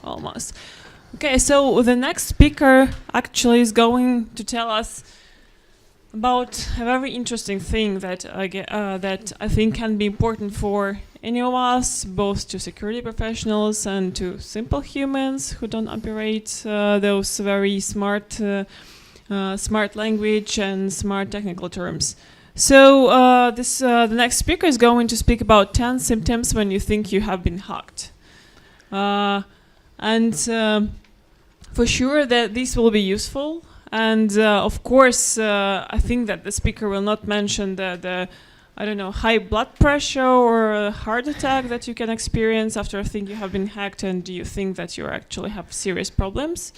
almost. Okay, so the next speaker actually is going to tell us about a very interesting thing that I think can be important for any of us, both to security professionals and to simple humans who don't operate those very smart language and smart technical terms. So the next speaker is going to speak about 10 symptoms when you think you have been hacked. For sure that this will be useful. And of course, I think that the speaker will not mention the I don't know, high blood pressure or a heart attack that you can experience after I think you have been hacked and you think that you actually have serious problems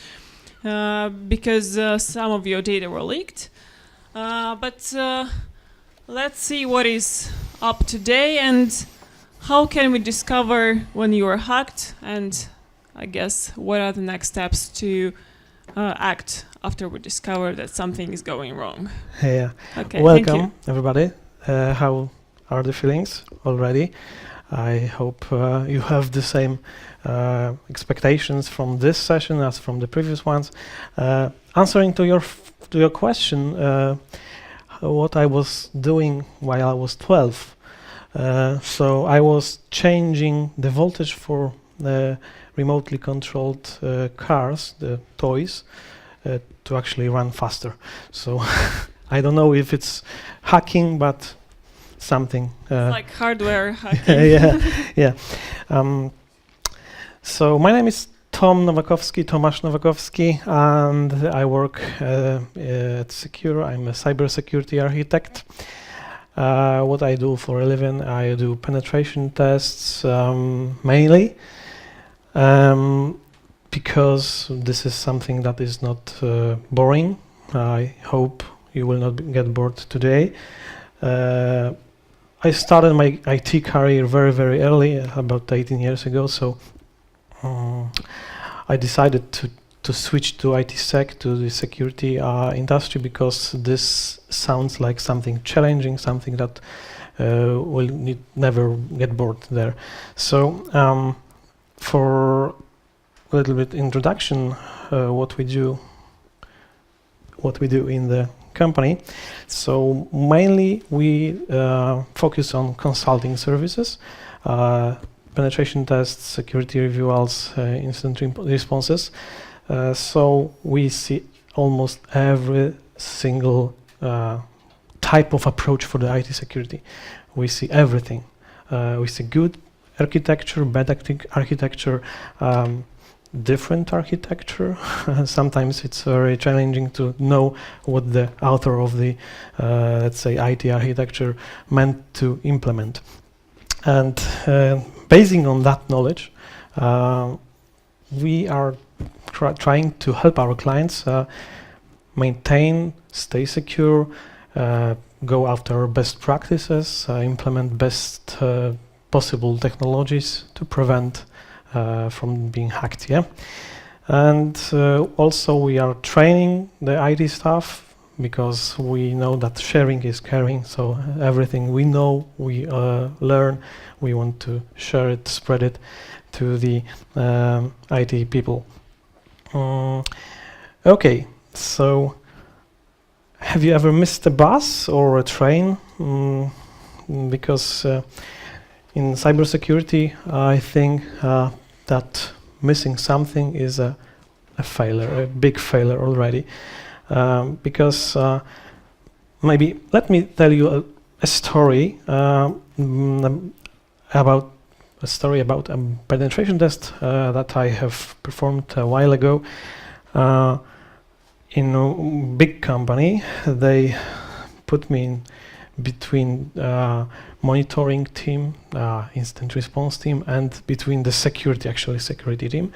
because some of your data were leaked. But let's see what is up today and how can we discover when you are hacked, and I guess what are the next steps to act after we discover that something is going wrong. Yeah. Okay, welcome everybody. How are the feelings already? I hope you have the same expectations from this session as from the previous ones. Answering to your question, what I was doing while I was 12. So I was changing the voltage for the remotely controlled cars, the toys, to actually run faster. So I don't know if it's hacking, but something. It's like hardware hacking. yeah. So my name is Tomasz Nowakowski, and I work at CQURE. I'm a cybersecurity architect. What I do for a living, I do penetration tests mainly, because this is something that is not boring. I hope you will not get bored today. I started my IT career very, very early, about 18 years ago, so I decided to switch to ITSEC, to the security industry, because this sounds like something challenging, something that will never get bored there. So for a little bit introduction, what we do in the company. So mainly we focus on consulting services, penetration tests, security reviewals, incident responses. So we see almost every single type of approach for the IT security. We see everything. We see good architecture, bad architecture, different architecture. Sometimes it's very challenging to know what the author of the, let's say, IT architecture meant to implement. And basing on that knowledge, we are trying to help our clients maintain, stay secure, go after best practices, implement best possible technologies to prevent from being hacked, yeah. And also we are training the IT staff, because we know that sharing is caring. So everything we know, we learn, we want to share it, spread it to the IT people. Okay, so have you ever missed a bus or a train? Because in cybersecurity, I think that missing something is a failure, a big failure already. Because maybe let me tell you a story about a penetration test that I have performed a while ago. In a big company, they put me in between monitoring team, incident response team, and between the security team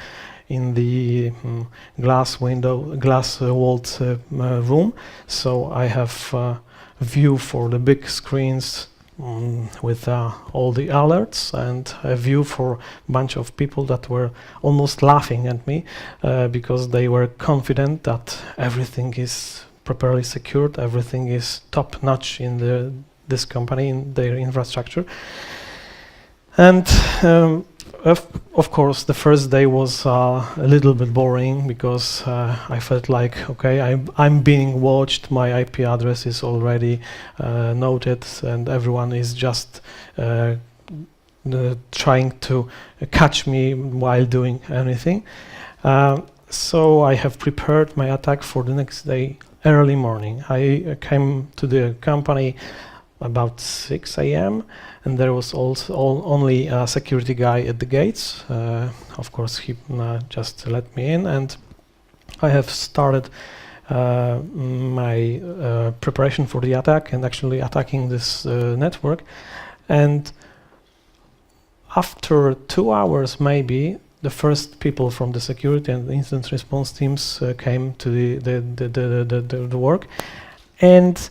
in the glass walled room. So I have a view for the big screens with all the alerts, and a view for a bunch of people that were almost laughing at me because they were confident that everything is properly secured, everything is top-notch in this company, in their infrastructure. And of course, the first day was a little bit boring because I felt like, okay, I'm being watched, my IP address is already noted, and everyone is just trying to catch me while doing anything. So I have prepared my attack for the next day early morning. I came to the company about 6 a.m. and there was also only a security guy at the gates. Of course, he just let me in, and I have started my preparation for the attack and actually attacking this network. And after 2 hours, maybe, the first people from the security and the incident response teams came to the work, and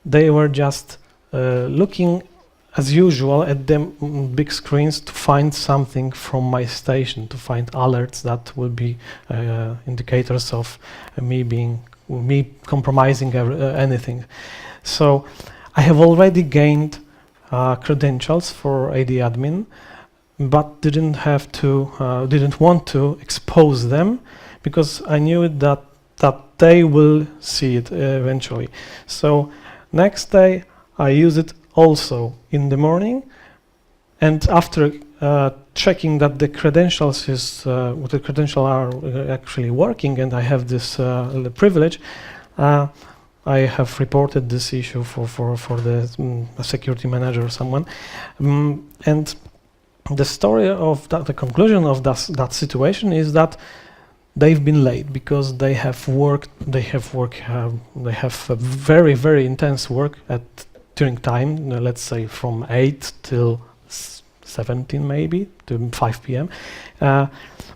they were just looking as usual at the big screens to find something from my station, to find alerts that will be indicators of me compromising anything. So I have already gained credentials for AD admin, but didn't want to expose them because I knew that they will see it eventually. So next day I use it also in the morning, and after checking that the credentials are actually working and I have this privilege, I have reported this issue for the security manager or someone, and the story of the conclusion of that situation is that they've been late because they have very, very intense work during time, let's say from 8 till 17 maybe to 5 p.m.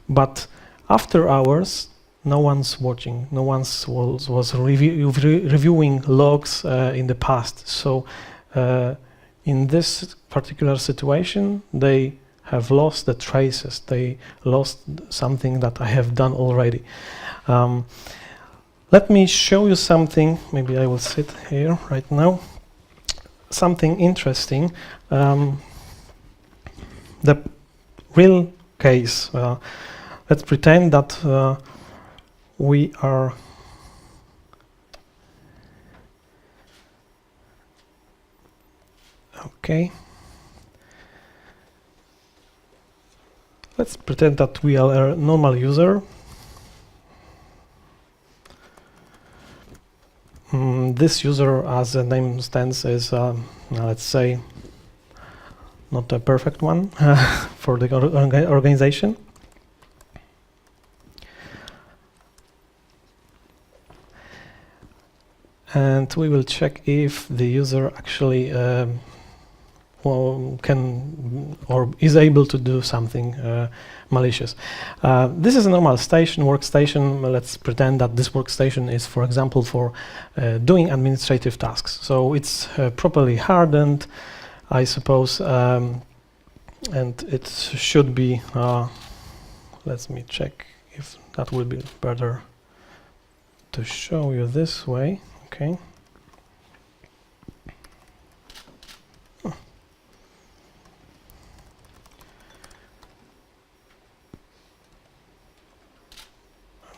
But after hours, no one's watching, no one was reviewing logs in the past. So in this particular situation, they have lost the traces, they lost something that I have done already. Let me show you something, maybe I will sit here right now, something interesting. The real case, let's pretend that we are okay. Let's pretend that we are a normal user. This user, as the name stands, is, let's say, not a perfect one for the organization. And we will check if the user actually can or is able to do something malicious. This is a normal workstation. Let's pretend that this workstation is, for example, for doing administrative tasks. So it's properly hardened, I suppose, and it should be, let me check if that will be better to show you this way. Okay.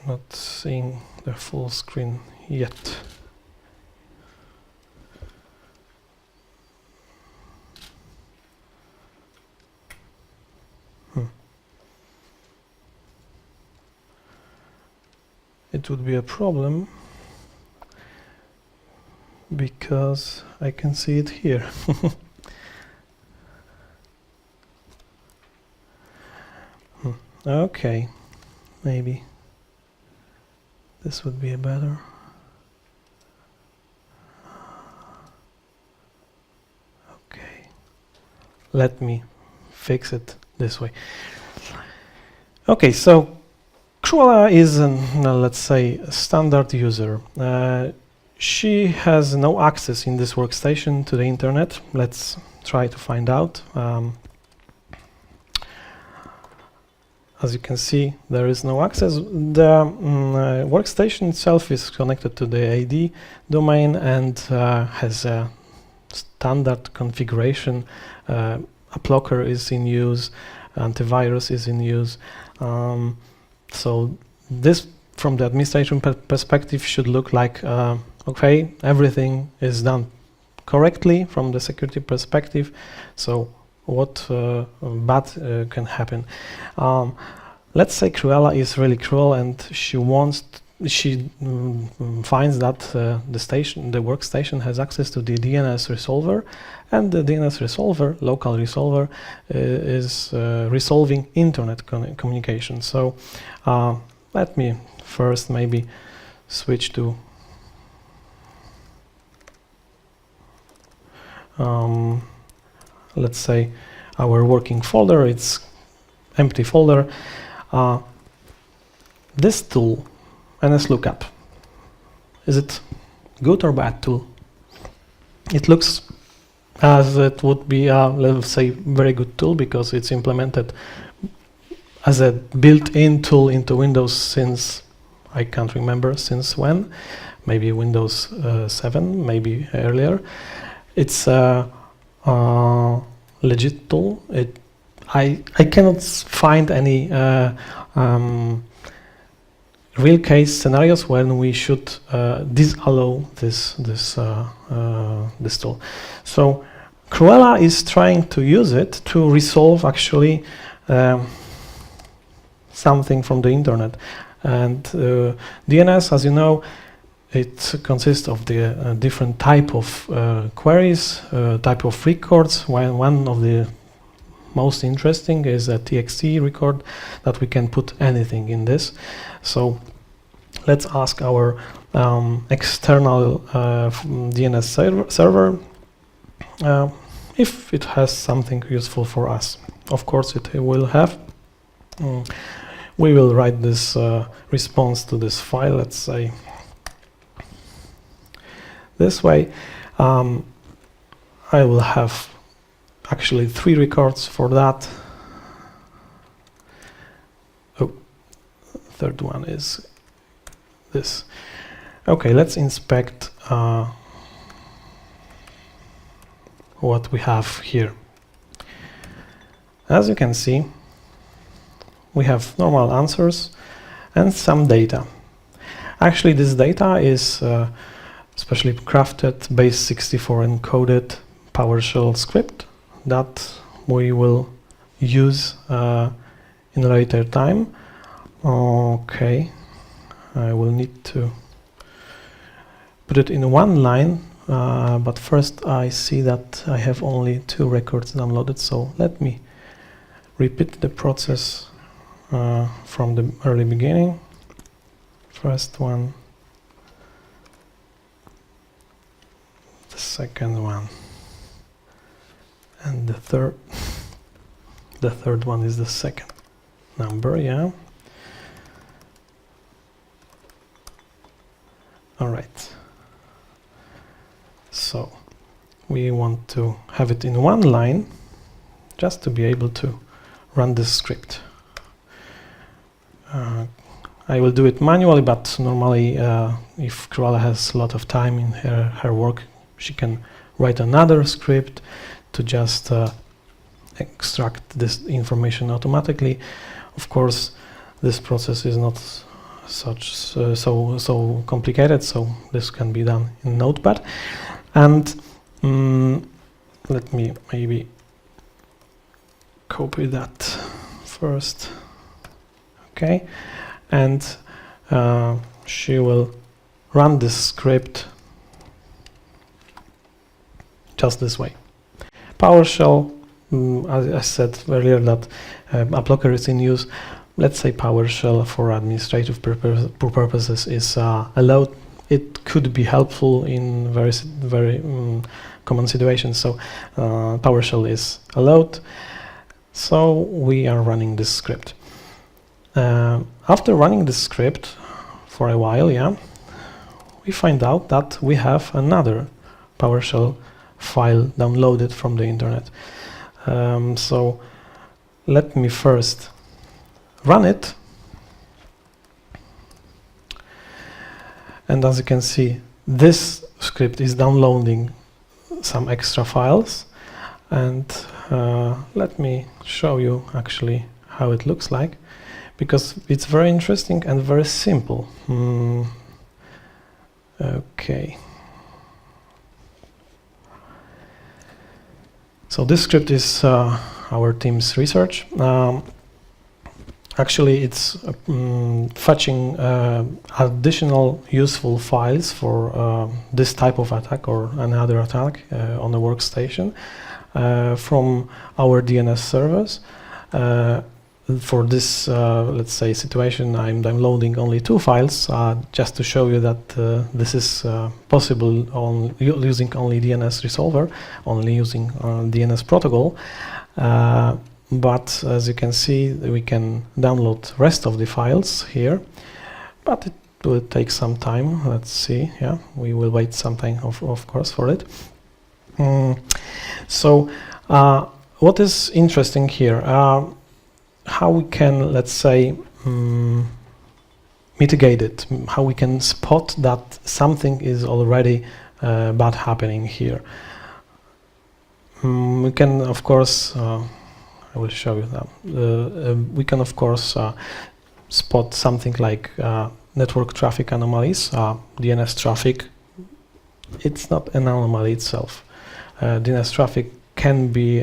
Not seeing the full screen yet. It would be a problem because I can see it here. Okay, maybe this would be a better. Okay, let me fix it this way. Okay, so Cruella is let's say, a standard user. She has no access in this workstation to the internet. Let's try to find out. As you can see, there is no access. The workstation itself is connected to the AD domain and has a standard configuration blocker is in use, antivirus is in use. So this, from the administration perspective, should look like, okay, everything is done correctly from the security perspective. So what bad can happen? Let's say Cruella is really cruel and she finds that the workstation has access to the DNS resolver, and the DNS resolver, local resolver, is resolving internet communication. So let me first maybe switch to let's say our working folder. It's empty folder. This tool, NSLOOKUP, is it good or bad tool? It looks as it would be a, let's say, very good tool because it's implemented as a built-in tool into Windows since, I can't remember since when, maybe Windows 7, maybe earlier. It's a legit tool. I cannot find any real case scenarios when we should disallow this tool. So Cruella is trying to use it to resolve actually something from the internet. And DNS, as you know, it consists of the different type of queries, type of records. One of the most interesting is a TXT record that we can put anything in this. So let's ask our external DNS server if it has something useful for us. Of course it will have. We will write this response to this file, let's say this way. I will have actually 3 records for that. Oh, third one is this. Okay, let's inspect what we have here. As you can see, we have normal answers and some data. Actually, this data is specially crafted base64 encoded PowerShell script that we will use in a later time. Okay, I will need to put it in one line, but first I see that I have only 2 records downloaded, so let me repeat the process from the early beginning. First one, the second one, and the third one is the second number, yeah. All right. So we want to have it in one line just to be able to run this script. I will do it manually, but normally if Cruella has a lot of time in her work, she can write another script to just extract this information automatically. Of course, this process is not so complicated, so this can be done in Notepad. And let me maybe copy that first. Okay, and she will run this script just this way. PowerShell, as I said earlier, that a blocker is in use. Let's say PowerShell for administrative purposes is allowed. It could be helpful in very common situations. So PowerShell is allowed. So we are running this script. After running this script for a while, yeah, we find out that we have another PowerShell file downloaded from the internet. So let me first run it. And as you can see, this script is downloading some extra files, and let me show you actually how it looks like, because it's very interesting and very simple. Okay. So this script is our team's research. Actually, it's fetching additional useful files for this type of attack or another attack on the workstation from our DNS servers. For this, let's say, situation, I'm downloading only 2 files just to show you that this is possible on using only DNS resolver, only using DNS protocol. But as you can see, we can download rest of the files here, but it will take some time. Let's see. Yeah, we will wait some time, of course, for it. So what is interesting here? How we can, let's say, mitigate it, how we can spot that something is already bad happening here. We can, of course, I will show you that. We can, of course, spot something like network traffic anomalies, DNS traffic. It's not an anomaly itself. DNS traffic can be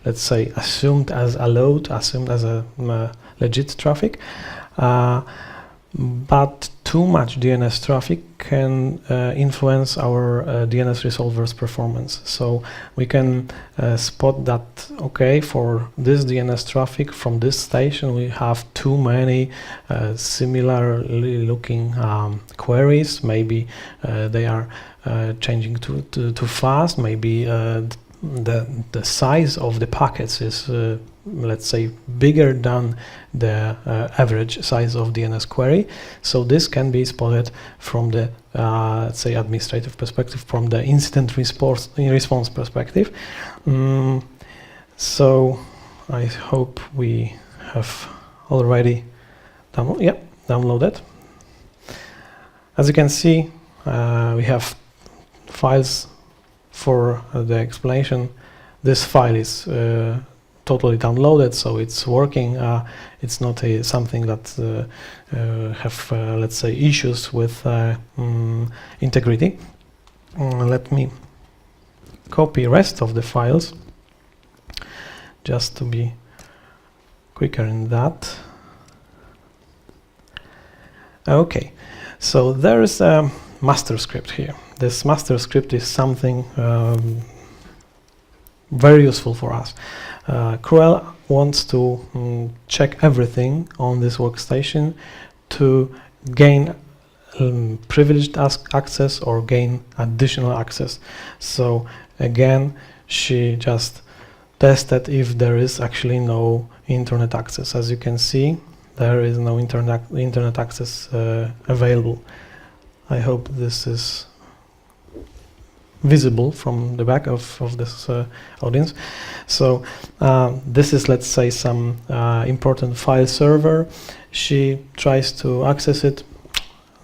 let's say, assumed as a load, assumed as a legit traffic, but too much DNS traffic can influence our DNS resolver's performance. So we can spot that, okay, for this DNS traffic from this station we have too many similarly looking queries. Maybe they are changing too fast. Maybe the size of the packets is, let's say, bigger than the average size of DNS query. So this can be spotted from the, let's say, administrative perspective, from the incident response perspective. So I hope we have already downloaded. As you can see, we have files for the explanation. This file is totally downloaded, so it's working. It's not something that have, let's say, issues with integrity. Let me copy rest of the files just to be quicker in that. Okay, so there is a master script here. This master script is something very useful for us. CQURE wants to check everything on this workstation to gain privileged access or gain additional access. So again, she just tested if there is actually no internet access. As you can see, there is no internet access available. I hope this is visible from the back of this audience. So this is, let's say, some important file server. She tries to access it,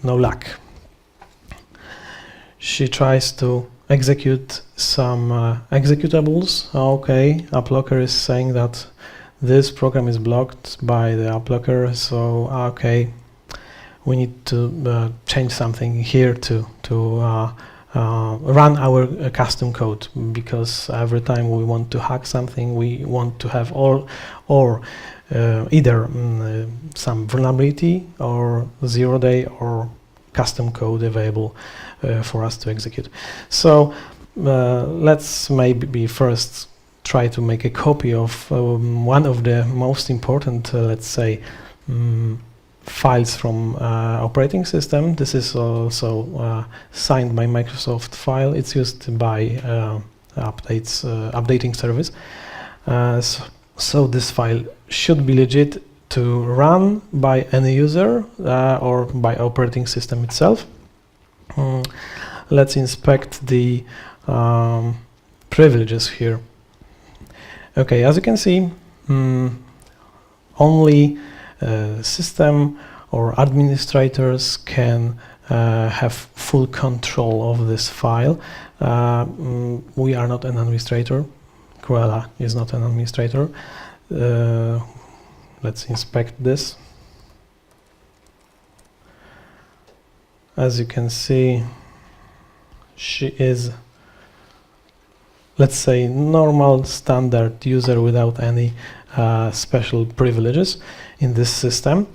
no luck. She tries to execute some executables. Okay, AppLocker is saying that this program is blocked by the AppLocker, so okay, we need to change something here to run our custom code, because every time we want to hack something, we want to have either some vulnerability or 0-day or custom code available for us to execute. So let's maybe first try to make a copy of one of the most important, let's say, files from operating system. This is also signed by Microsoft file. It's used by updating service. So this file should be legit to run by any user or by operating system itself. Let's inspect the privileges here. Okay, as you can see, only system or administrators can have full control of this file. We are not an administrator. Cruella is not an administrator. Let's inspect this. As you can see, she is, let's say, normal standard user without any special privileges in this system.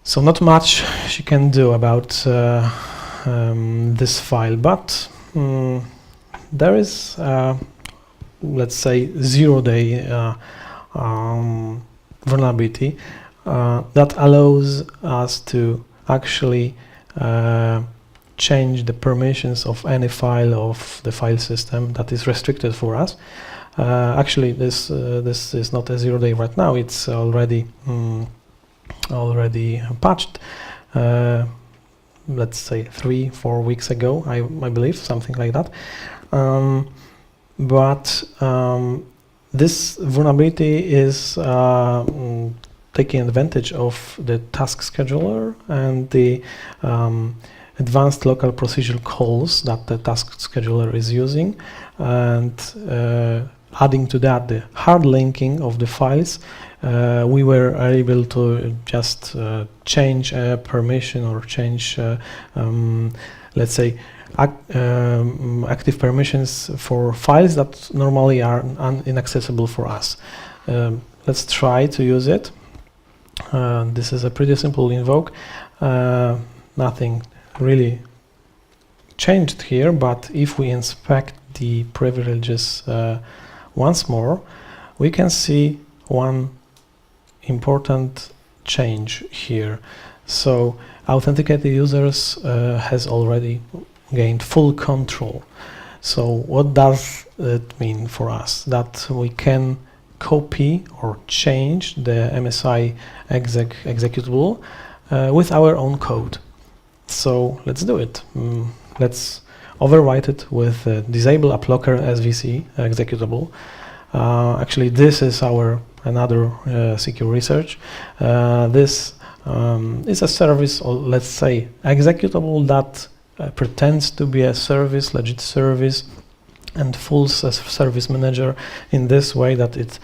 So not much she can do about this file, but there is, let's say, 0-day vulnerability that allows us to actually change the permissions of any file of the file system that is restricted for us. Actually, this is not a 0-day right now. It's already patched. Let's say 3-4 weeks ago, I believe, something like that. But this vulnerability is taking advantage of the task scheduler and the advanced local procedural calls that the task scheduler is using, and adding to that the hard linking of the files. We were able to just change a permission or change, let's say, active permissions for files that normally are inaccessible for us. Let's try to use it. This is a pretty simple invoke. Nothing really changed here, but if we inspect the privileges once more, we can see one important change here. So authenticated users has already gained full control. So what does it mean for us? That we can copy or change the MSI executable with our own code. So let's do it. Let's overwrite it with disable AppLocker SVC executable. Actually, this is our another CQURE research. This is a service, or let's say executable, that pretends to be a service, legit service, and fools as service manager in this way that it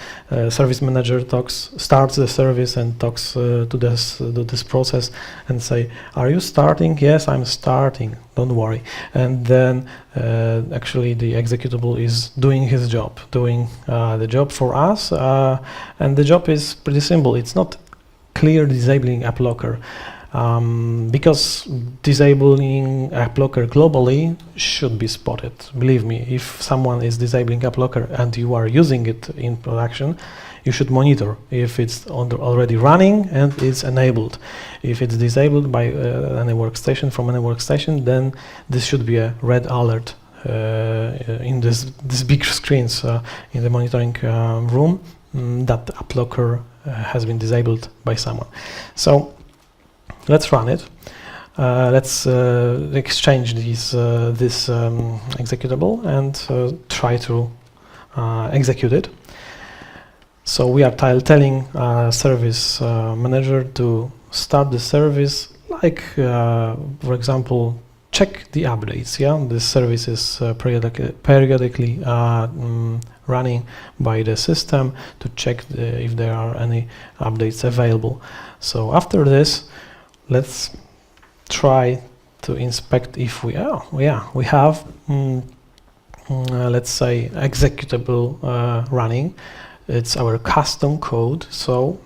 service manager starts the service and talks to this process and say, are you starting? Yes, I'm starting, don't worry. And then actually the executable is doing his job, doing the job for us, and the job is pretty simple. It's not clear disabling AppLocker. Because disabling AppLocker globally should be spotted. Believe me, if someone is disabling AppLocker and you are using it in production, you should monitor if it's already running and it's enabled. If it's disabled by any workstation, from any workstation, then this should be a red alert in this big screens in the monitoring room that AppLocker has been disabled by someone. So let's run it. Let's exchange this executable and try to execute it. So we are telling service manager to start the service, like for example, check the updates. Yeah, this service is periodically running by the system to check if there are any updates available. So after this, let's try to inspect if we have, let's say, executable running. It's our custom code, so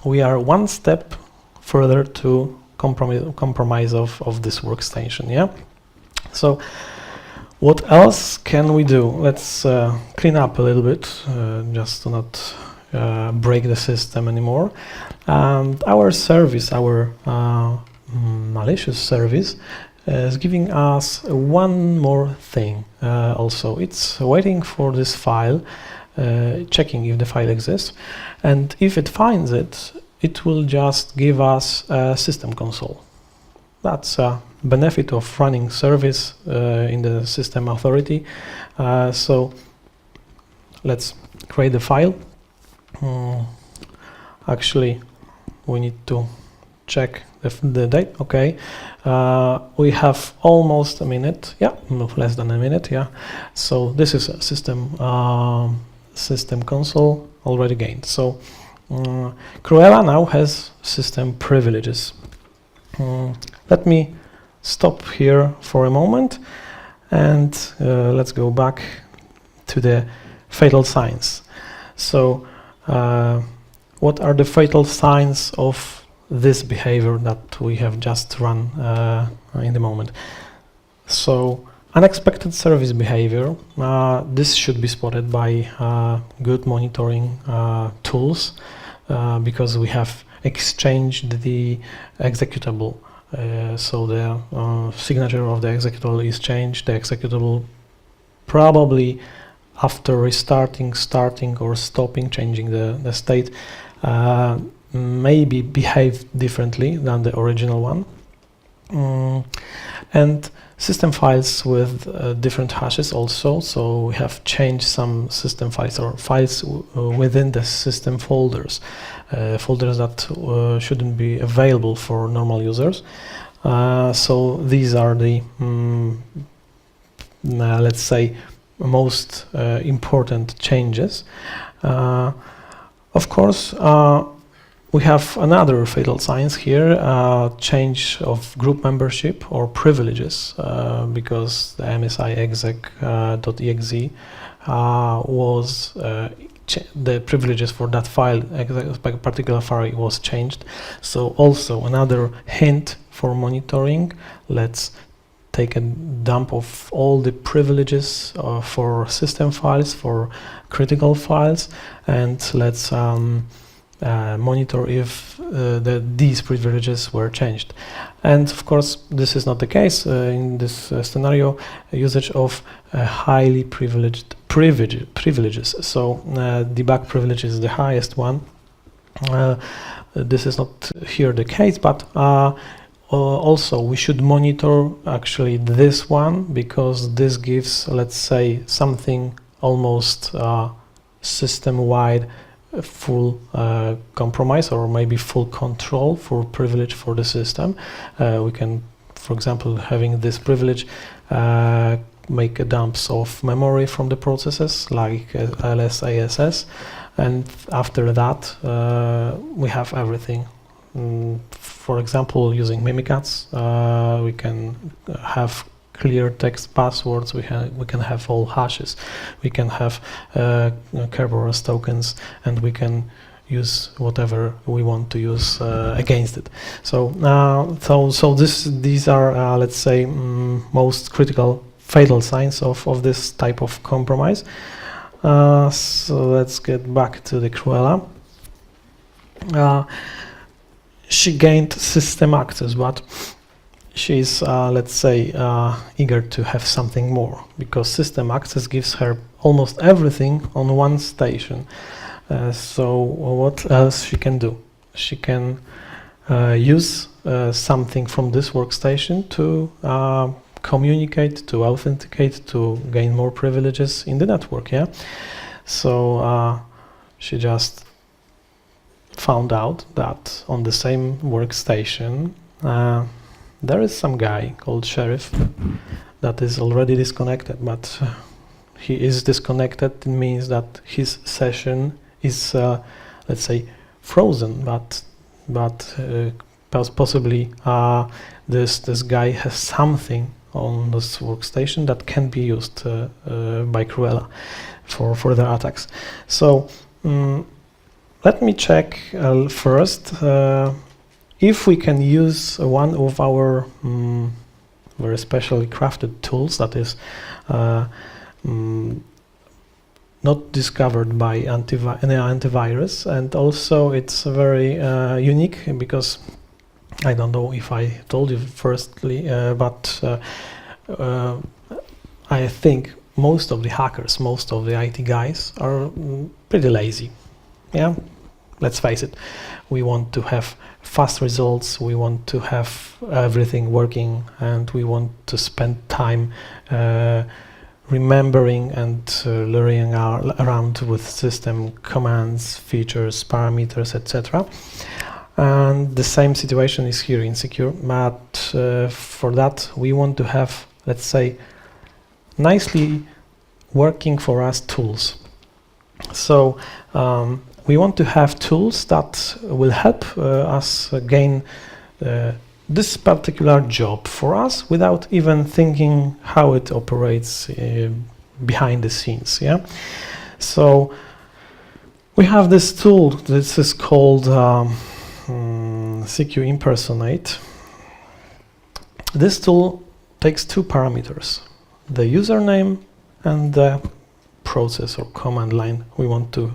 we are one step further to compromise of this workstation. Yeah. So what else can we do? Let's clean up a little bit, just to not break the system anymore. And our service, our malicious service, is giving us one more thing. Also, it's waiting for this file, checking if the file exists, and if it finds it, it will just give us a system console. That's a benefit of running service in the system authority. So let's create the file. Actually, we need to check the date. Okay, we have almost a minute. Yeah, no, less than a minute. Yeah, so this is a system console already gained. So CQURE now has system privileges. Let me stop here for a moment, and let's go back to the fatal signs. So what are the fatal signs of this behavior that we have just run in the moment? So unexpected service behavior, this should be spotted by good monitoring tools, because we have exchanged the executable. So the signature of the executable is changed. The executable probably after restarting, starting, or stopping, changing the state, maybe behave differently than the original one. And system files with different hashes also. So we have changed some system files or files within the system folders, folders that shouldn't be available for normal users. So these are the, let's say, most important changes. Of course, we have another fatal signs here, change of group membership or privileges, because the MSI exec.exe was the privileges for that file, particular file, was changed. So also another hint for monitoring. Let's take a dump of all the privileges for system files, for critical files, and let's monitor if these privileges were changed. And of course, this is not the case in this scenario. Usage of highly privileged privileges. So debug privilege is the highest one. This is not here the case, but also we should monitor actually this one, because this gives, let's say, something almost system-wide full compromise, or maybe full control for privilege for the system. We can, for example, having this privilege, make a dumps of memory from the processes like ls, ASS, and after that we have everything. For example, using Mimikatz, we can have clear text passwords, we can have all hashes, we can have Kerberos tokens, and we can use whatever we want to use against it. So these are let's say most critical fatal signs of this type of compromise. So let's get back to the CQURE. She gained system access, but she's, let's say, eager to have something more, because system access gives her almost everything on one station. So what else she can do? She can use something from this workstation to communicate, to authenticate, to gain more privileges in the network. Yeah. So she just found out that on the same workstation there is some guy called Sheriff that is already disconnected, but he is disconnected. It means that his session is, let's say, frozen, but possibly this guy has something on this workstation that can be used by CQURE for further attacks. So let me check first if we can use one of our very specially crafted tools that is not discovered by any antivirus, and also it's very unique, because I don't know if I told you firstly, but I think most of the hackers, most of the IT guys are pretty lazy. Yeah, let's face it. We want to have fast results, we want to have everything working, and we want to spend time remembering and learning around with system commands, features, parameters, etc. And the same situation is here in CQURE, but for that we want to have, let's say, nicely working for us tools. So we want to have tools that will help us gain this particular job for us without even thinking how it operates behind the scenes. Yeah. So we have this tool. This is called CQ Impersonate. This tool takes two parameters: the username and the process or command line we want to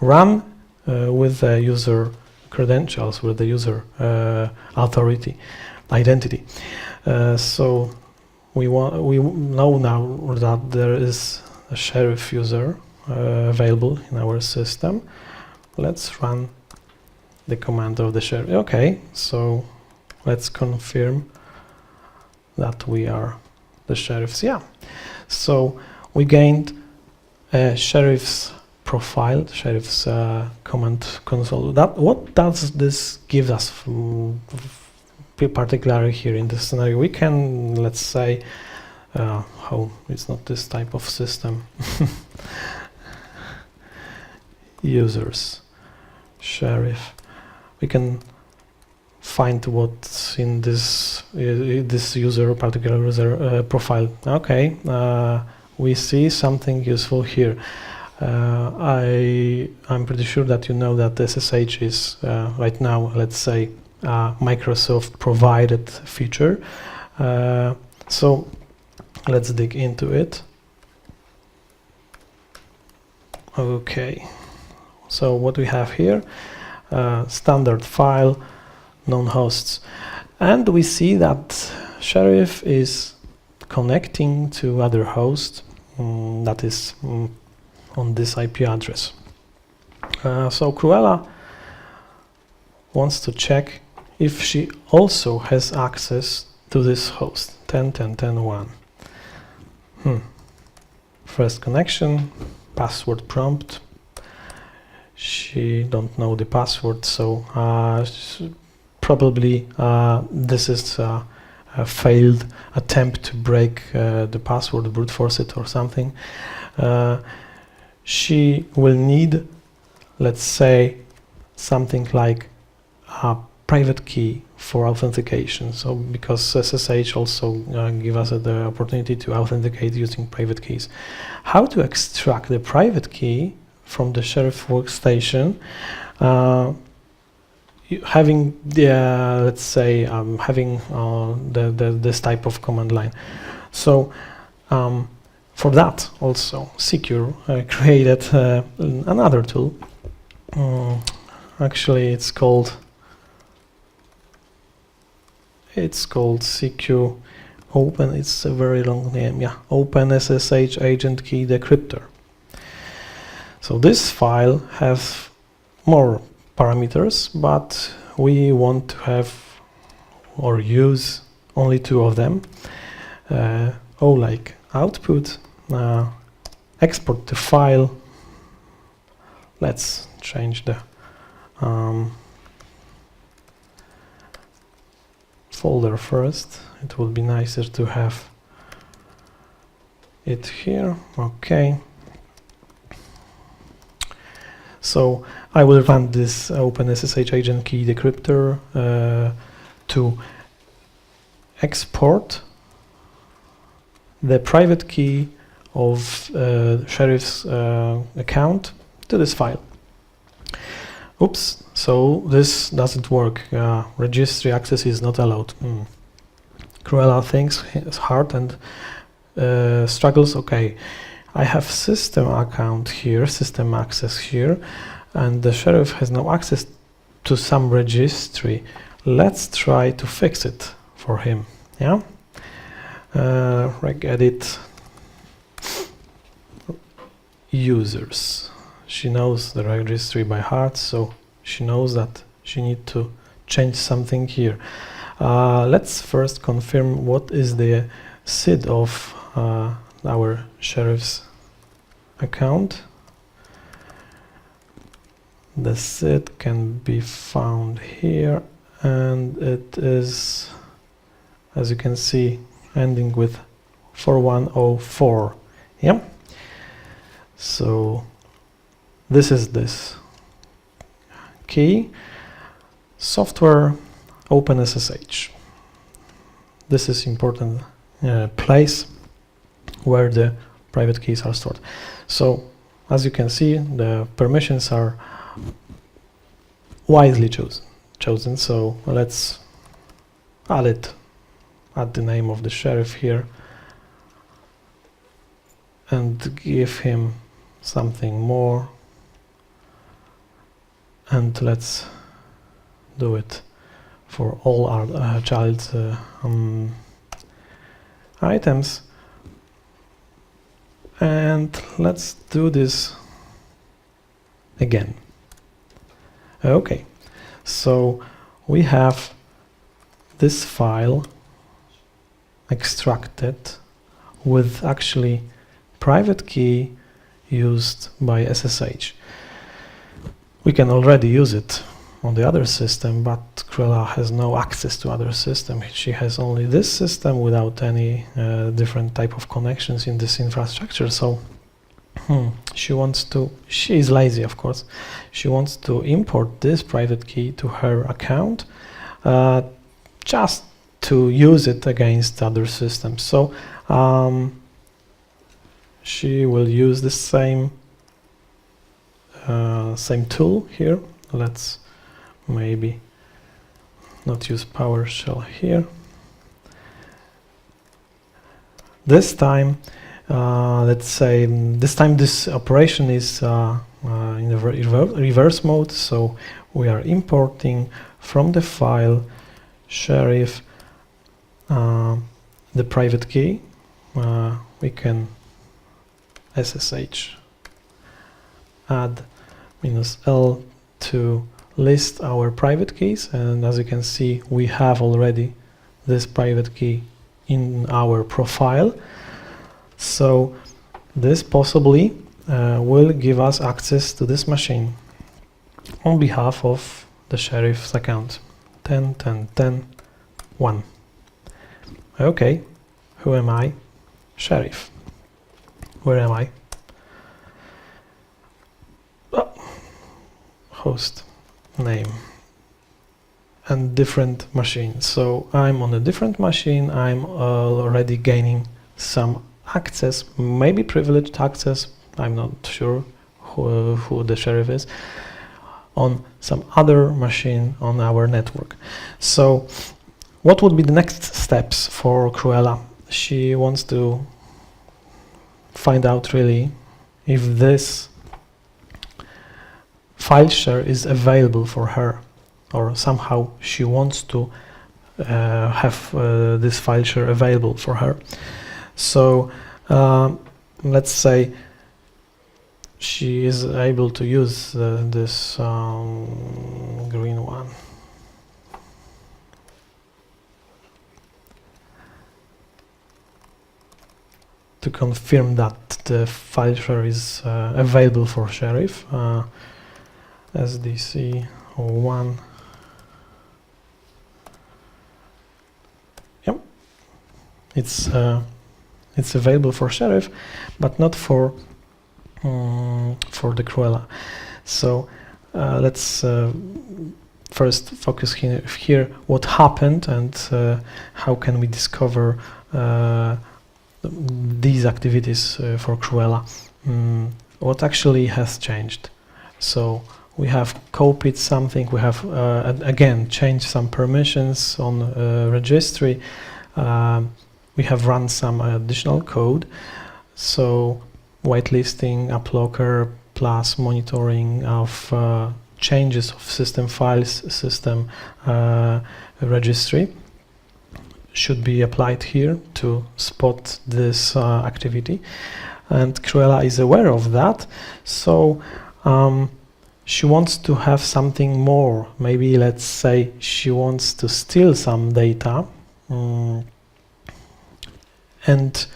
run with the user credentials, with the user authority, identity. So we know now that there is a sheriff user available in our system. Let's run the command of the sheriff. Okay, so let's confirm that we are the sheriffs. Yeah, so we gained a sheriff's profile, sheriff's command console. What does this give us? Particularly here in this scenario, we can, let's say, oh, it's not this type of system. Users, sheriff. We can find what's in this this user, particular user profile. Okay, we see something useful here. I'm pretty sure that you know that SSH is right now, let's say, Microsoft provided feature. So let's dig into it. Okay, so what we have here, standard file, known hosts, and we see that sheriff is connecting to other host that is on this IP address. So Cruella wants to check if she also has access to this host 10.10.10.1. First connection, password prompt. She don't know the password, so probably this is a failed attempt to break the password, brute force it or something. She will need, let's say, something like a private key for authentication. So because SSH also give us the opportunity to authenticate using private keys. How to extract the private key from the sheriff workstation, having the let's say having this type of command line. So for that also CQURE created another tool. Actually it's called CQ Open. It's a very long name. Yeah, Openssh Agent Key Decrypter. So this file has more parameters, but we want to have or use only two of them. Like output, export to file. Let's change the folder first. It would be nicer to have it here. Okay. So I will run this Openssh Agent Key Decrypter to export the private key of sheriff's account to this file. Oops, so this doesn't work. Registry access is not allowed. Cruella thinks it's hard and struggles. Okay, I have system account here, system access here, and the sheriff has no access to some registry. Let's try to fix it for him. Yeah. Regedit users. She knows the registry by heart, so she knows that she needs to change something here. Let's first confirm what is the SID of our sheriff's account. The SID can be found here, and it is, as you can see, ending with 4104. Yeah. So this is this key. Software OpenSSH. This is important place where the private keys are stored. So as you can see, the permissions are wisely chosen. So let's add the name of the sheriff here and give him something more, and let's do it for all our child's items. And let's do this again. Okay, so we have this file extracted with actually private key used by SSH. We can already use it on the other system, but CQURE has no access to other system. She has only this system without any different type of connections in this infrastructure. So she is lazy, of course. She wants to import this private key to her account just to use it against other systems. So she will use the same tool here. Let's maybe not use PowerShell here. This time, let's say this operation is in the reverse mode. So we are importing from the file sheriff the private key. We can SSH add -L to list our private keys, and as you can see, we have already this private key in our profile. So this possibly will give us access to this machine on behalf of the sheriff's account. 10, 10, 10, 1. Okay, who am I? Sheriff. Where am I? Host name and different machine. So I'm on a different machine. I'm already gaining some access, maybe privileged access. I'm not sure who the sheriff is, on some other machine on our network. So what would be the next steps for CQURE? She wants to find out really if this file share is available for her, or somehow she wants to have this file share available for her. So let's say she is able to use this green one. To confirm that the file share is available for sheriff. SDC 01. Yep, it's available for sheriff, but not for the CQURE. So let's first focus here what happened and how can we discover these activities for CQURE. What actually has changed? So we have copied something, we have again changed some permissions on registry, we have run some additional code, so whitelisting, AppLocker, plus monitoring of changes of system files, system registry should be applied here to spot this activity, and CQURE is aware of that. So she wants to have something more. Maybe let's say she wants to steal some data and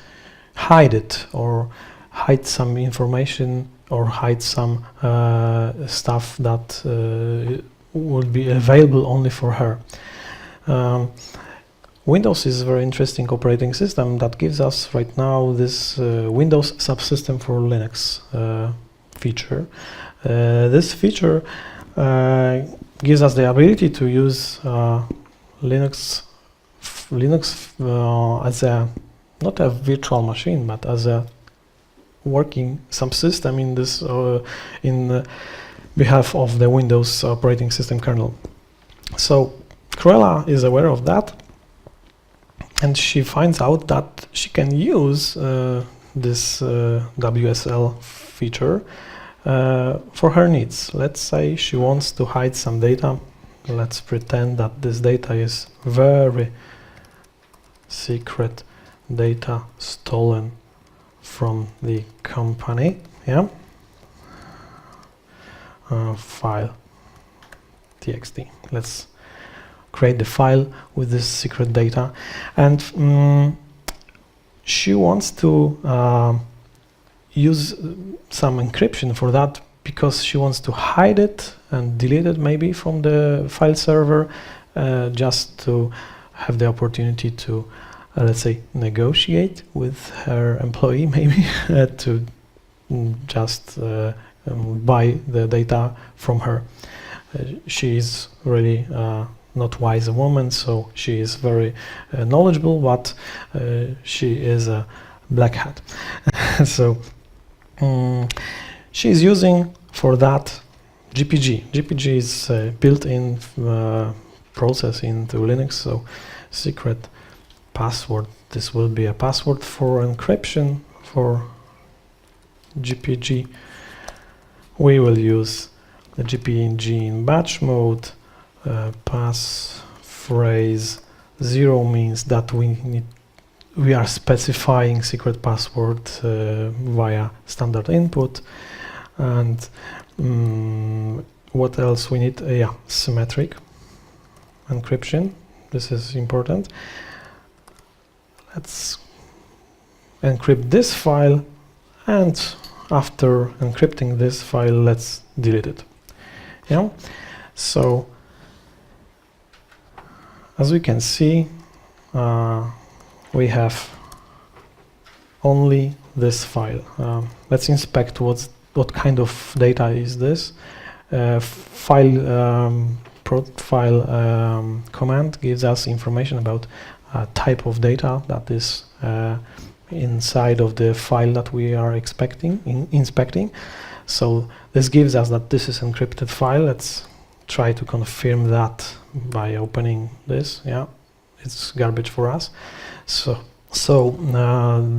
hide it, or hide some information or hide some stuff that will be available only for her. Windows is a very interesting operating system that gives us right now this Windows subsystem for Linux feature. This feature gives us the ability to use Linux as a not a virtual machine, but as a working subsystem in this behalf of the Windows operating system kernel. So Cruella is aware of that, and she finds out that she can use this WSL feature for her needs. Let's say she wants to hide some data. Let's pretend that this data is very secret data stolen from the company. Yeah. File txt. Let's create the file with this secret data, and she wants to use some encryption for that, because she wants to hide it and delete it maybe from the file server, just to have the opportunity to let's say negotiate with her employee, maybe to just buy the data from her. She is really not wise a woman, so she is very knowledgeable, but she is a black hat. So she is using for that GPG. GPG is a built-in process into Linux, so secret password. This will be a password for encryption for GPG. We will use the GPG in batch mode. Passphrase 0 means that we are specifying secret password via standard input. And what else we need? Yeah, symmetric encryption. This is important. Let's encrypt this file, and after encrypting this file, let's delete it. Yeah. So as we can see, we have only this file. Let's inspect what kind of data is this. Profile command gives us information about type of data that is inside of the file that we are inspecting. So this gives us that this is encrypted file. Let's try to confirm that by opening this. Yeah, it's garbage for us. So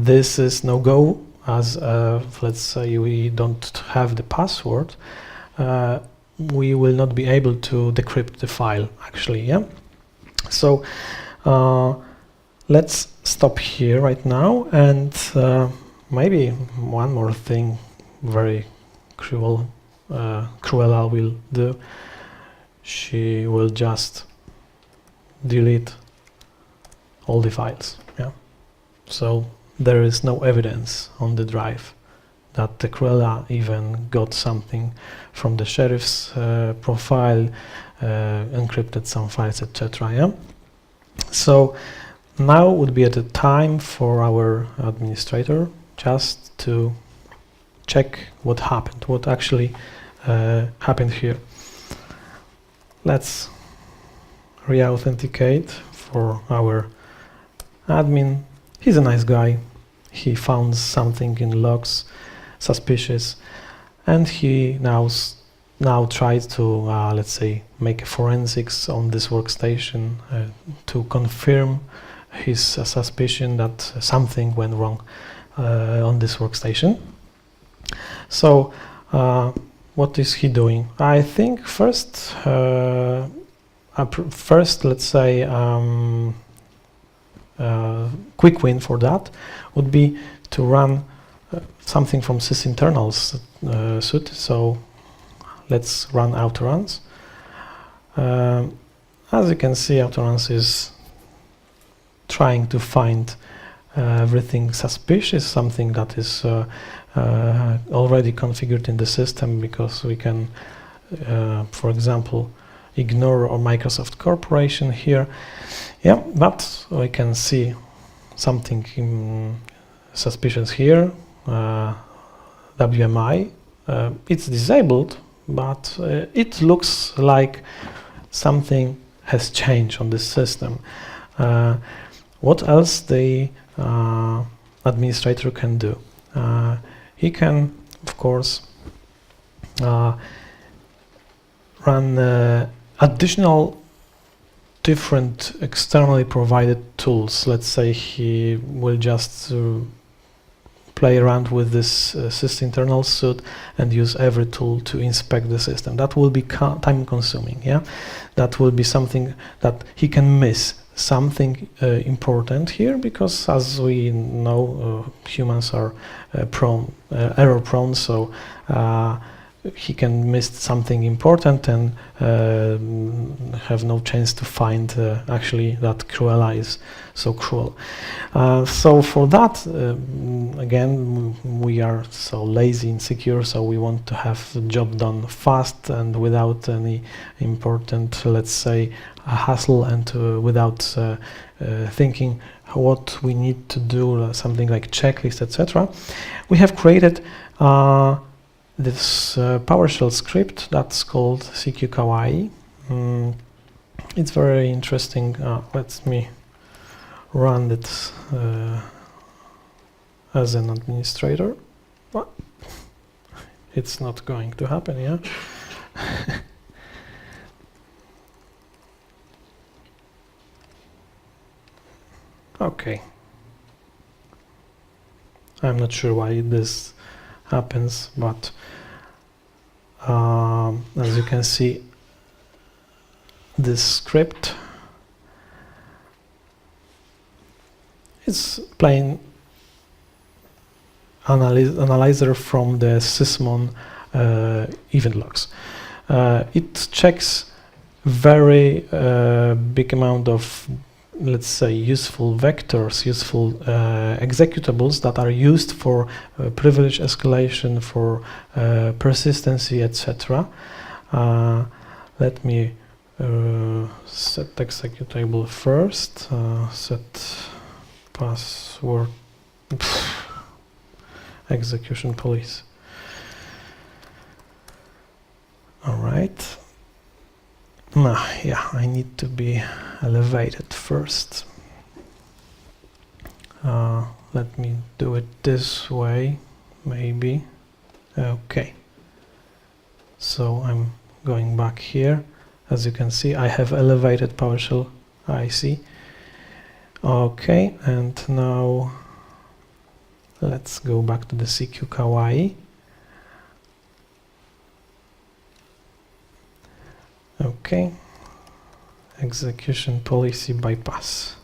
this is no go, as let's say we don't have the password. We will not be able to decrypt the file actually. Yeah. So let's stop here right now, and maybe one more thing very Cruella will do. She will just delete all the files. Yeah. So there is no evidence on the drive that the Cruella even got something from the sheriff's profile, encrypted some files, etc. Yeah. So now would be at the time for our administrator just to check what happened, what actually happened here. Let's re-authenticate for our admin. He's a nice guy. He found something in logs suspicious, and he now tries to let's say make a forensics on this workstation to confirm his suspicion that something went wrong on this workstation. So what is he doing? I think first let's say quick win for that would be to run something from sysinternals suite. So let's run autoruns. As you can see, autoruns is trying to find everything suspicious, something that is already configured in the system, because we can, for example, ignore our Microsoft Corporation here. Yeah, but we can see something suspicious here. WMI, it's disabled, but it looks like something has changed on this system. What else the administrator can do? He can, of course, run additional different externally provided tools. Let's say he will just play around with this sysinternal suite and use every tool to inspect the system. That will be time consuming, yeah? That will be something that he can miss, something important here, because as we know, humans are error prone, so he can miss something important and have no chance to find actually that CQURE is so cruel. So for that, again, we are so lazy in CQURE, so we want to have the job done fast and without any important, let's say, hassle, and without thinking what we need to do, something like checklist, etc. We have created this PowerShell script that's called CQURE. It's very interesting. Let me run it as an administrator. What? It's not going to happen, yeah? Okay. I'm not sure why this happens, but as you can see, this script is plain analyzer from the sysmon event logs. It checks very big amount of, let's say, useful vectors, useful executables that are used for privilege escalation, for persistency, etc. Let me set executable first, set password, execution police. All right. Yeah, I need to be elevated first. Let me do it this way, maybe. Okay. So I'm going back here. As you can see, I have elevated PowerShell IC. Okay, and now let's go back to the CQURE. Okay, execution policy bypass.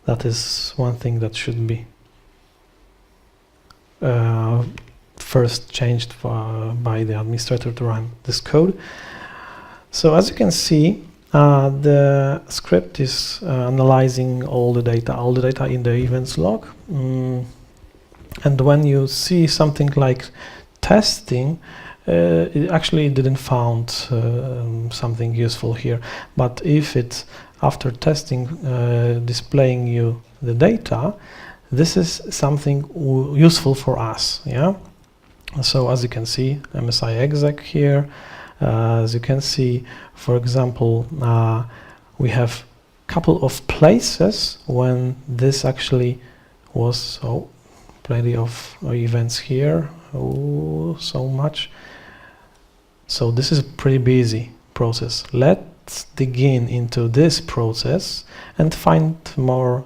That is one thing that should be first changed by the administrator to run this code. So as you can see, the script is analyzing all the data in the events log. And when you see something like testing, it actually didn't found something useful here. But if it's after testing displaying you the data, this is something useful for us. Yeah. So as you can see, MSI exec here. As you can see, for example, we have a couple of places when this actually was, plenty of events here, so much. So this is a pretty busy process. Let's dig into this process and find more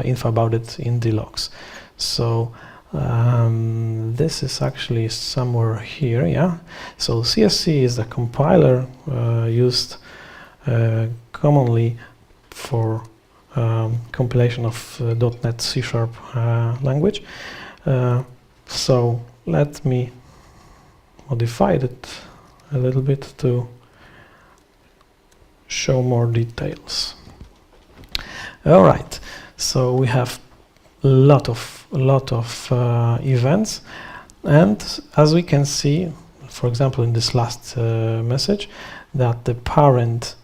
info about it in the logs. So this is actually somewhere here, yeah. So CSC is the compiler used commonly for compilation of .NET C# language. So let me modify it a little bit to show more details. All right, so we have lot of events, and as we can see, for example, in this last message, that the parent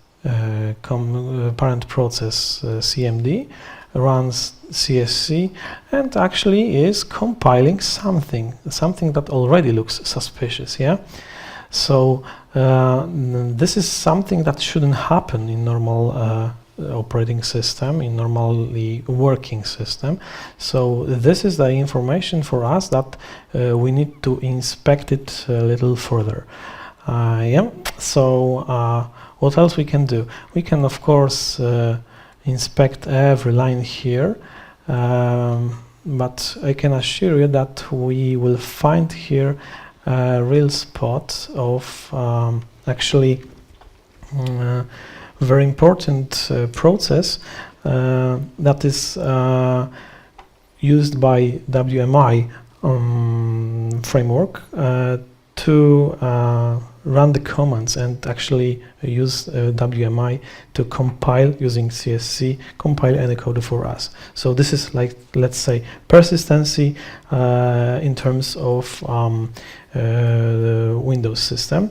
process CMD runs CSC and actually is compiling something that already looks suspicious. Yeah, so this is something that shouldn't happen in normal operating system, in normally working system. So this is the information for us that we need to inspect it a little further. Yeah. So what else we can do? We can, of course, inspect every line here, but I can assure you that we will find here a real spot of actually very important process that is used by WMI framework to run the commands and actually use WMI to compile using CSC, compile any code for us. So this is like, let's say, persistency in terms of the Windows system.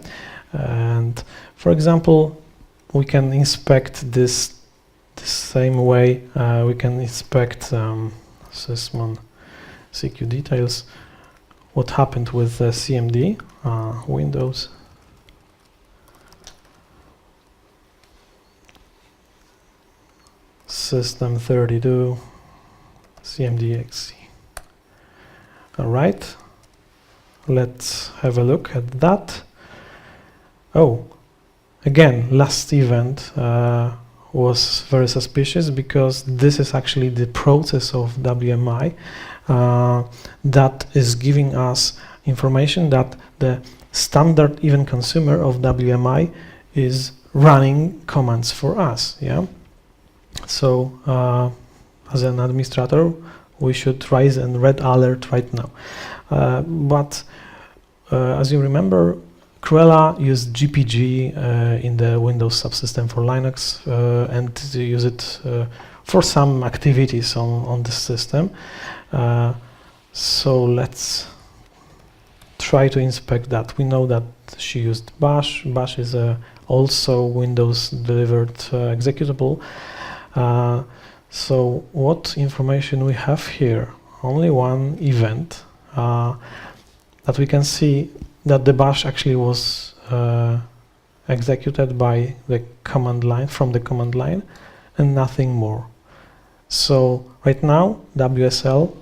And for example, we can inspect this the same way. We can inspect sysmon CQ details, what happened with CMD, Windows. System 32, CMD.exe. All right, let's have a look at that. Oh, again, last event was very suspicious because this is actually the process of WMI that is giving us information that the standard event consumer of WMI is running commands for us. Yeah. So as an administrator, we should raise a red alert right now. But as you remember, CQURE used GPG in the Windows subsystem for Linux and use it for some activities on the system. So let's try to inspect that. We know that she used bash. Bash is also Windows delivered executable. So what information we have here? Only one event that we can see that the bash actually was executed by the command line, from the command line, and nothing more. So right now, WSL,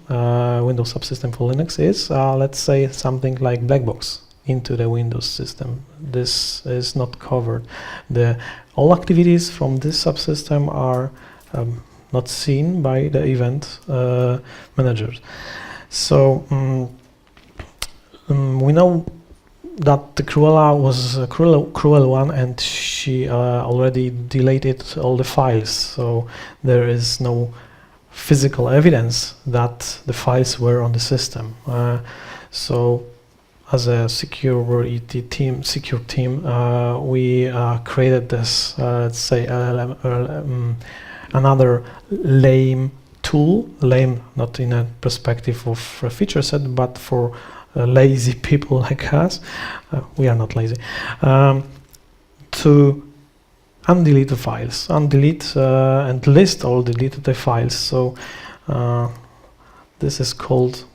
Windows Subsystem for Linux, is, let's say, something like black box into the Windows system. This is not covered. All activities from this subsystem are not seen by the event managers. So we know that the CQURE was a cruel one, and she already deleted all the files, so there is no physical evidence that the files were on the system. So as a CQURE team, we created this, let's say, another lame tool, lame not in a perspective of a feature set, but for lazy people like us, we are not lazy, to undelete the files, and list all deleted files. So this is called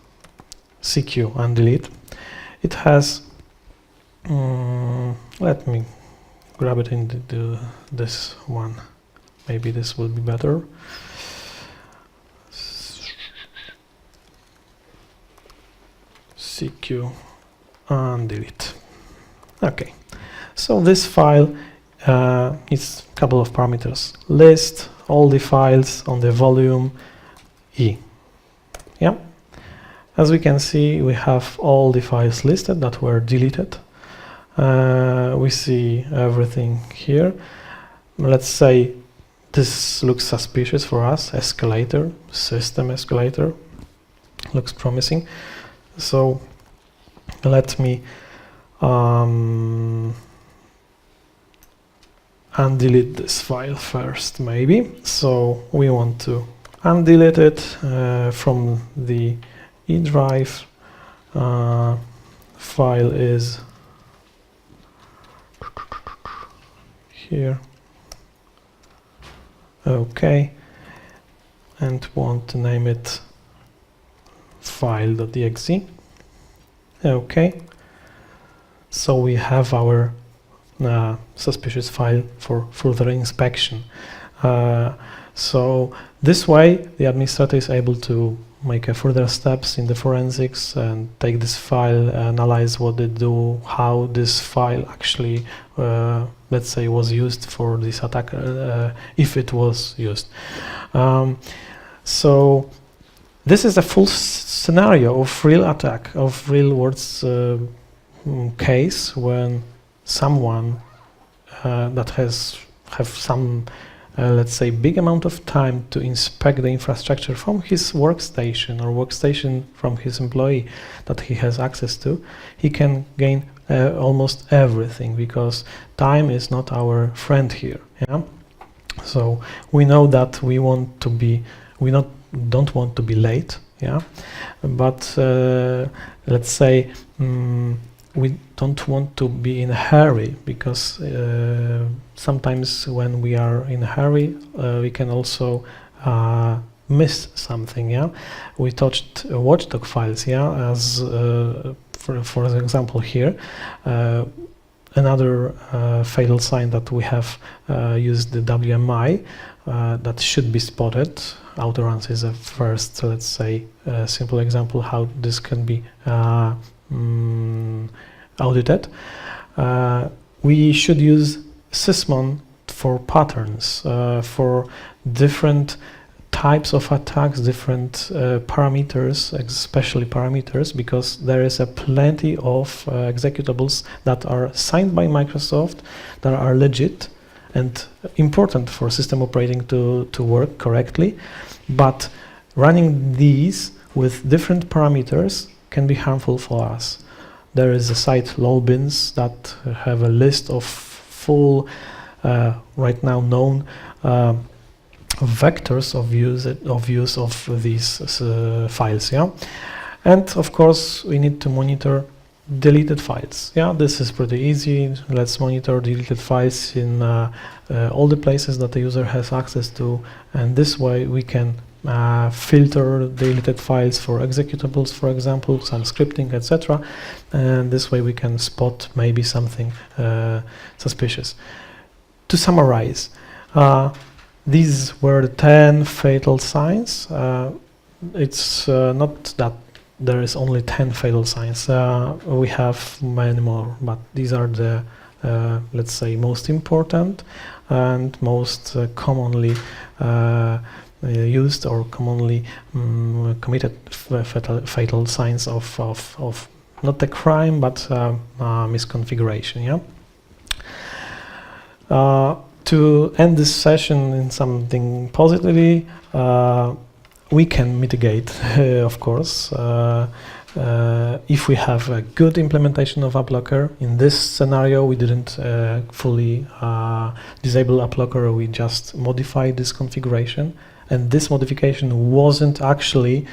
CQ undelete. It has, let me grab it into this one. Maybe this will be better. CQ undelete. Okay, so this file is a couple of parameters. List all the files on the volume E. Yeah. As we can see, we have all the files listed that were deleted. We see everything here. Let's say this looks suspicious for us. Escalator, system escalator, looks promising. So let me undelete this file first, maybe. So we want to undelete it from the E drive. File is here. Okay, and want to name it file.exe. Okay, so we have our suspicious file for further inspection. So this way the administrator is able to make further steps in the forensics and take this file, analyze what it do, how this file actually, let's say, was used for this attack, if it was used. So this is a full scenario of real attack, of real world case when someone that have some let's say big amount of time to inspect the infrastructure from his workstation or workstation from his employee that he has access to, he can gain almost everything, because time is not our friend here. Yeah, so we know that we don't want to be late. Yeah, but let's say we don't want to be in a hurry, because sometimes when we are in a hurry, we can also miss something. Yeah, we touched watchdog files. Yeah, as for example here, another fatal sign that we have used the WMI that should be spotted. Autoruns is a first, let's say, simple example how this can be audited. We should use Sysmon for patterns, for different types of attacks, different parameters, especially parameters, because there is a plenty of executables that are signed by Microsoft, that are legit and important for system operating to work correctly, but running these with different parameters can be harmful for us. There is a site lolbins that have a list of full right now known vectors of use of these files. Yeah, and of course we need to monitor deleted files. Yeah, this is pretty easy. Let's monitor deleted files in all the places that the user has access to, and this way we can filter deleted files for executables, for example, some scripting, etc. And this way we can spot maybe something suspicious. To summarize, these were the 10 fatal signs. It's not that there is only 10 fatal signs. We have many more, but these are the, let's say, most important and most commonly used or commonly committed fatal signs of not the crime but misconfiguration. Yeah. To end this session in something positively, we can mitigate, of course, if we have a good implementation of AppLocker. In this scenario, we didn't fully disable AppLocker, we just modified this configuration, and this modification wasn't actually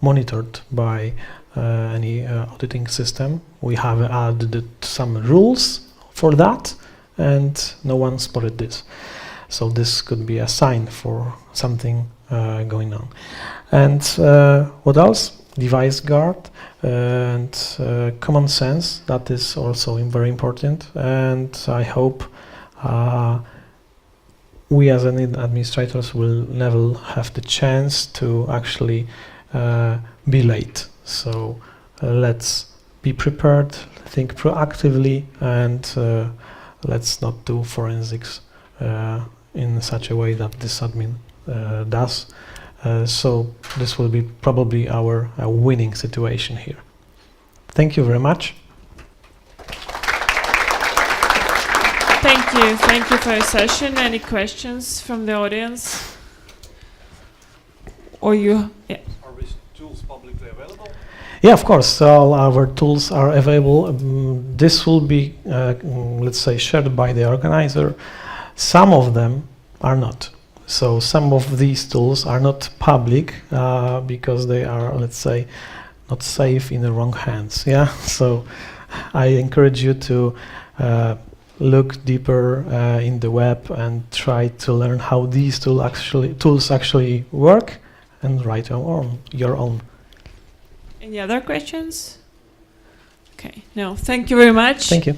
monitored by any auditing system. We have added some rules for that, and no one spotted this. So this could be a sign for something going on. And what else? Device guard and common sense. That is also very important. And I hope we as administrators will never have the chance to actually be late. So let's be prepared, think proactively, and let's not do forensics in such a way that this admin does. So this will be probably our winning situation here. Thank you very much. Thank you for your session. Any questions from the audience? Or you? Yeah. Are these tools publicly available? Yeah, of course, all our tools are available. This will be, let's say, shared by the organizer. Some of them are not. So some of these tools are not public because they are, let's say, not safe in the wrong hands. Yeah. So I encourage you to look deeper in the web and try to learn how these tools actually work and write your own. Any other questions? Okay. No. Thank you very much. Thank you.